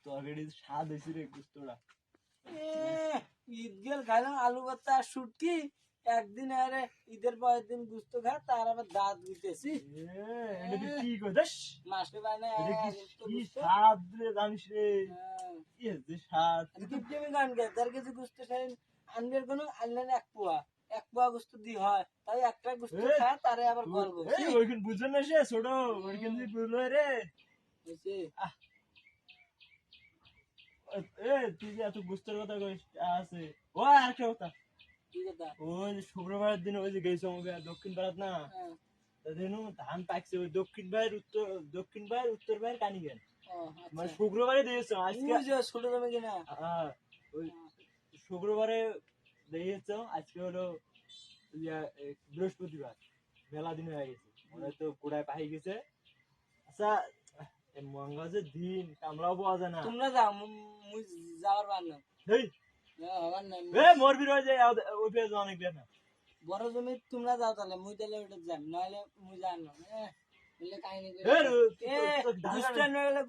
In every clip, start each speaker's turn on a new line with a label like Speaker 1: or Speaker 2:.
Speaker 1: তরকারি স্বাদ হয়েছে রে গুস্তটা।
Speaker 2: ঈদ গেল খাইলাম আলু ভর্তা আর শুটকি, একদিন আরে ঈদের পরের দিন গুস্ত খায় তার আবার দাঁত দিতেছি।
Speaker 1: এটা তুই কি করছিস?
Speaker 2: মাসে বানায়
Speaker 1: এটা
Speaker 2: আর
Speaker 1: কি স্বাদ রে জানিস রে?
Speaker 2: হ্যাঁ।
Speaker 1: যে স্বাদ।
Speaker 2: কিপটে আমি গান গাই, ১.৫ কেজি গুস্ত খাই আনবের কোনো আনলেন ১ পোয়া গুস্ত দি হয়, তাই একটা গুস্ত খায় তারে আবার গল্প
Speaker 1: ওইখান বুঝলো না সে ছোট, ওইখান দিয়ে বুঝলো রে।
Speaker 2: হয়েছে।
Speaker 1: তুই যে এত গুস্তের কথা কইস আছে। ও আরেকটা কথা,
Speaker 2: কি কথা?
Speaker 1: ওই যে শুক্রবারের দিন ওই যে গেছো আমাকে দক্ষিণ ভারত না,
Speaker 2: হ্যাঁ।
Speaker 1: তাদের ধান পাকছে ওই দক্ষিণ ভাইয়ের উত্তর ভাইয়ের কানি গেল।
Speaker 2: ও, আচ্ছা।
Speaker 1: মানে শুক্রবারে দিয়েছো আজকে,
Speaker 2: ওই যে ছোট জমি কিনা।
Speaker 1: ওই শুক্রবারে দিয়েছো, আজকে হলো বৃহস্পতিবার, মেলা দিন হয়ে গেছে, মনে হয় তো গোড়ায় পাই গেছে। আচ্ছা মঙ্গলের দিন কামড়াও পাওয়া যায় না।
Speaker 2: তোমরা যাও, মুই যাওয়ার বার না।
Speaker 1: এই
Speaker 2: হবার নাই।
Speaker 1: মরবি রয়ে যায় ওই পেয়ে অনেক বের না।
Speaker 2: বড় জমি তোমরা যাও তাহলে, মুই তাহলে ওটা যাই, নইলে মুই যাই না। বললে কাহিনী করে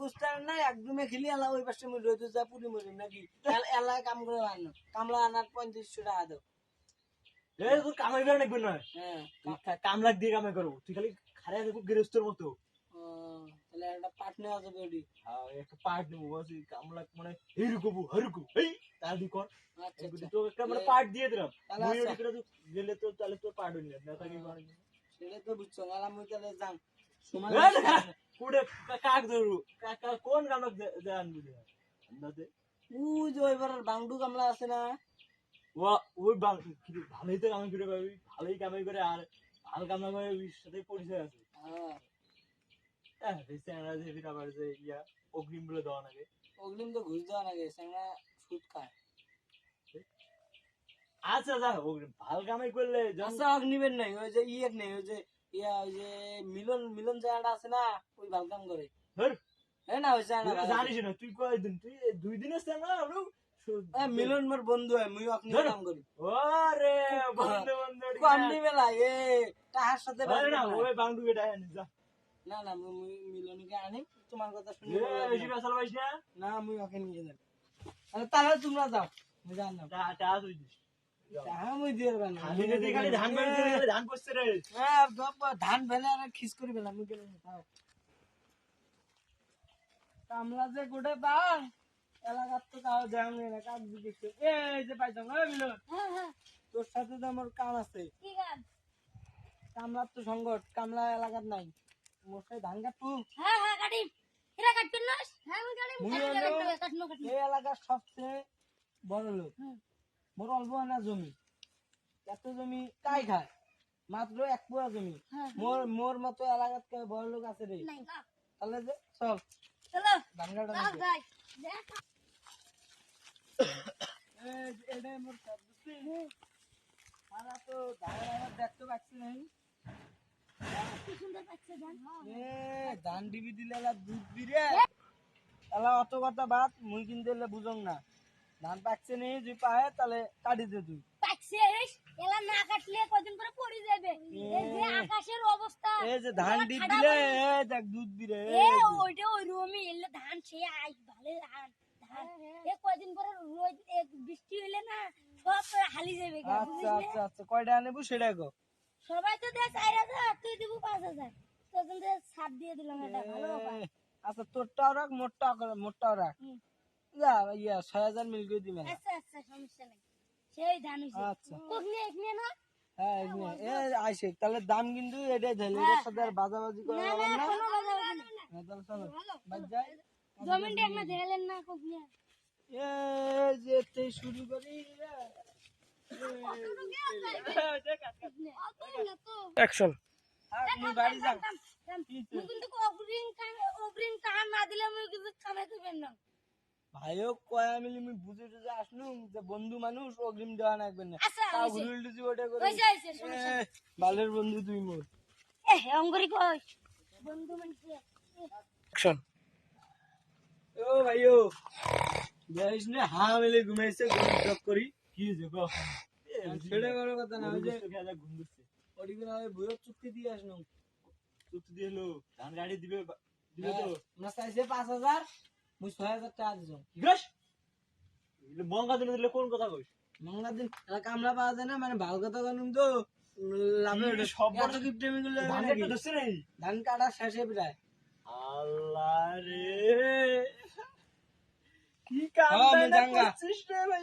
Speaker 2: গুস্তান না একদমই খেলি এলা ওই পাশে মুই রইতে যা পুরি মরি নাকি এলাকায় কাম করে আনো, কামলা আনার ৩৫০০ টাকা দাও।
Speaker 1: তোর কামাই করে নাকবে না,
Speaker 2: হ্যাঁ
Speaker 1: কামলাক দিয়ে কামাই করবো, তুই খালি খারাপ দেখবো গৃহস্থর মতো।
Speaker 2: তাহলে একটা পাট নেওয়া যাবে ওটি।
Speaker 1: একটা পাট নেবো কামলাক মানে হরুকু এই তার দি কর।
Speaker 2: আচ্ছা
Speaker 1: তো একটা মানে পাট দিয়ে দিলাম,
Speaker 2: তাহলে
Speaker 1: মুই ওটি করে গেলে তো তাহলে তোর পাট হইল না, তাকে
Speaker 2: সেটা তো বুঝছো না, মুই তাহলে যাম সময়
Speaker 1: কুড়ে কাক ধরু কোন কামলাক জান বুঝে আন্দাজে।
Speaker 2: ওই যে ওইবার বাংডু কামলা আছে না,
Speaker 1: ওই ভালোই তো কামাই করে পাবি, ভালোই কামাই করে, আর ভালো কামাই করে ওর সাথে পরিচয় আছে। আবার যে ইয়া অগ্রিম বলে দেওয়া লাগে,
Speaker 2: অগ্রিম তো ঘুষ দেওয়া লাগে, সেটা সুদ খায়।
Speaker 1: আচ্ছা যা অগ্রিম ভালো কামাই করলে
Speaker 2: আচ্ছা অগ্নিবের নাই, ওই যে ইয়েক নেই, ওই যে ইয়া ওই যে মিলন জায়গাটা আছে না, ওই ভাল কাম করে। হ্যাঁ না ওই জায়গাটা
Speaker 1: জানিস না তুই কয়দিন, তুই 2 দিন আসছে না
Speaker 2: মিলন মোর বন্ধু হয়, মুই অগ্নি কাম করি।
Speaker 1: ওরে বন্ধু বন্ধু
Speaker 2: কমনি মেলা তাহার সাথে
Speaker 1: না ওই বাংডু এটা যা
Speaker 2: না না মুই মিলনকে আনি, তোমার কথা শুনি
Speaker 1: বেশি বেসাল পাইছ না।
Speaker 2: না মুই ওকে নিয়ে যাই, তাহলে তোমরা যাও, মুই জান না
Speaker 1: টা তুই দিস
Speaker 2: হ্যাঁ মুই দিয়ে দেব না,
Speaker 1: খালি ধান বাড়িতে গেলে ধান পড়ছে রে।
Speaker 2: হ্যাঁ ধান ফেলে আর খিস করে ফেলাম মুই গেলে কামলা যে গোটে পাই এলাকার তো তাও জানি না কাজ দিকে। এই যে পাইতাম ওই মিলন, তোর সাথে তো আমার কাম আছে।
Speaker 3: কি কাজ?
Speaker 2: কামলার তো সংকট, কামলা এলাকার নাই, মোর সাথে ধান কাটু।
Speaker 3: হ্যাঁ কাটি, এরা কাটবেন না? হ্যাঁ আমি কাটি, কাটনো।
Speaker 2: এই এলাকার সবচেয়ে বড় লোক, মোর অল্প না জমি, এত জমি কাই খায়, মাত্র 1 পুরা জমি। মোর মতো এলাকার কেউ বড় লোক আছে রে? তাহলে যে চল
Speaker 3: চলো
Speaker 2: ধান কাটা
Speaker 3: যাও যাই।
Speaker 2: এটাই মোর পদ্ধতি। সারা তো ধানের দেখতে পাচ্ছি নাই।
Speaker 3: কি সুন্দর পাচ্ছে ধান।
Speaker 2: ধান ডিবি দিলে এলা দুধ দিরে এলা অত কথা বাদ, মুই কিন্তু এলে বুঝং না, ধান পাকছে নি যদি পায় তাহলে কাটি দে তুই।
Speaker 3: পাচ্ছে এলা না কাটলে কদিন পরে পড়ে যাবে। এই যে আকাশের অবস্থা,
Speaker 2: এই যে ধান ডিব দিলে এই দেখ দুধ দিরে,
Speaker 3: ওইটা ওই রুমে এলে ধান সে আই ভালো ধান এই কদিন পরে রোজ বৃষ্টি হইলে না সব হালি যাবে।
Speaker 2: আচ্ছা আচ্ছা আচ্ছা কয়টা আনবো সেটা গো।
Speaker 3: সবাই তো দেয় ৪,০০০, তুই দিব ৫,০০০, তোর জন্য ৭ দিয়ে দিলাম, এটা ভালো ব্যাপার।
Speaker 2: আচ্ছা তোরটাও রাখ মোটটাও রাখ, যা ইয়া ৬,০০০ মিল করে দিবেন।
Speaker 3: আচ্ছা সমস্যা নাই, সেই ধান হইছে।
Speaker 2: আচ্ছা
Speaker 3: এখানে না
Speaker 2: হ্যাঁ আইসে তাহলে দাম কিন্তু এটাই ধরলে, এটার সাথে আর বাজাবাজি করা হবে না।
Speaker 3: কোনো বাধা হবে না।
Speaker 2: তাহলে চলো বাদ যাই।
Speaker 3: জমিনটা এখানে ধরেলেন না কোকনি,
Speaker 2: এই যে তুই শুরু করি অ্যাকশন। আপনি বাড়ি যান,
Speaker 3: কিন্তু অগ্রিম টাকা না দিলে আমি কিছু কামাইতে পারবেন না।
Speaker 2: ভাইও কয়া মিলি মুই বুঝে টুঝে আসনু যে বন্ধু মানুষ অগ্রিম দেওয়া নাকবেন না,
Speaker 3: আচ্ছা
Speaker 2: তাও ঘুরিল টুজি ওটা করে
Speaker 3: হইছে সমস্যা নাই।
Speaker 2: বালের বন্ধু তুই মোর।
Speaker 3: অঙ্গরি কই বন্ধু মানছে।
Speaker 2: অ্যাকশন। ও ভাইও যাইস না হা মিলে ঘুমাইছে ঘুম করি
Speaker 1: কি যে গো
Speaker 2: সেটা বড় কথা না, ওই যে
Speaker 1: খেলা ঘুম দিচ্ছে,
Speaker 2: ওটি করে ওই ভুয়ো চুক্তি দিয়ে আসনু।
Speaker 1: চুক্তি দিয়ে এলো ধান গাড়ি দিবে তো
Speaker 2: না চাইছে ৫,০০০, মুই 6000 টাকা দিছো
Speaker 1: গস মঙ্গা দিনে দিলে কোন কথা কইস
Speaker 2: মঙ্গলার দিন এলা কামলা পাওয়া যায় না মানে ভালো কথা জানুন তো লাভে ওঠে
Speaker 1: সব
Speaker 2: এত কিপটে মিগুলো
Speaker 1: ভাঙে তো দছে নেই
Speaker 2: ধান কাটা শেষে প্রায়
Speaker 1: আল্লাহ রে কি কাম
Speaker 2: হ্যাঁ, আমি
Speaker 1: না
Speaker 2: জাঙ্গা।
Speaker 1: করছিস রে ভাই